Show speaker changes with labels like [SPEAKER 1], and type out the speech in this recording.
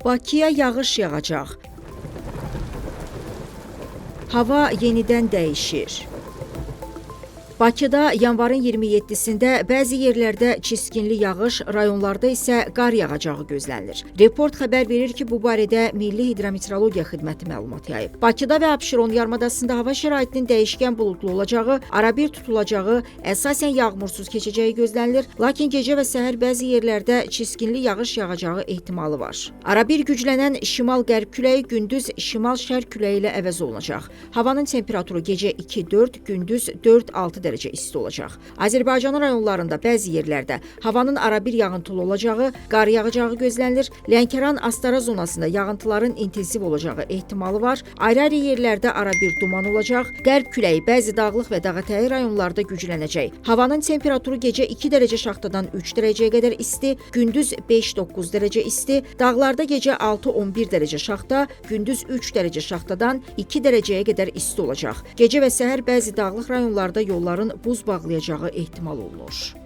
[SPEAKER 1] Bakıya yağış yağacaq. Hava yenidən dəyişir. Bakıda yanvarın 27-sində bəzi yerlərdə çiskinli yağış, rayonlarda isə qar yağacağı gözlənilir. Report xəbər verir ki, bu barədə Milli Hidrometeorologiya Xidməti məlumat yayıb. Bakıda və Abşeron yarımadasında hava şəraitinin dəyişkən buludlu olacağı, arabir tutulacağı, əsasən yağmursuz keçəcəyi gözlənilir, lakin gecə və səhər bəzi yerlərdə çiskinli yağış yağacağı ehtimalı var. Arabir güclənən şimal-qərb küləyi gündüz şimal-şərq küləyi ilə əvəz olunacaq. Havanın temperaturu gecə 2-4, gündüz 4-6 dərəcə isti olacaq. Azərbaycanın rayonlarında bəzi yerlərdə havanın arabir yağıntılı olacağı, qar yağacağı gözlənilir. Lənkəran Astara zonasında yağıntıların intensiv olacağı ehtimalı var. Ayrı-ayrı yerlərdə arabir duman olacaq. Qərb küləyi bəzi dağlıq və dağətəyi rayonlarda güclənəcək. Havanın temperaturu gecə 2 dərəcə şaxtadan 3 dərəcəyə qədər isti, gündüz 5-9 dərəcə isti, dağlarda gecə 6-11 dərəcə şaxta, gündüz 3 dərəcə şaxtadan 2 dərəcəyə qədər isti olacaq. Gecə və səhər bəzi dağlıq rayonlarda yolların buz bağlayacağı ehtimal olunur.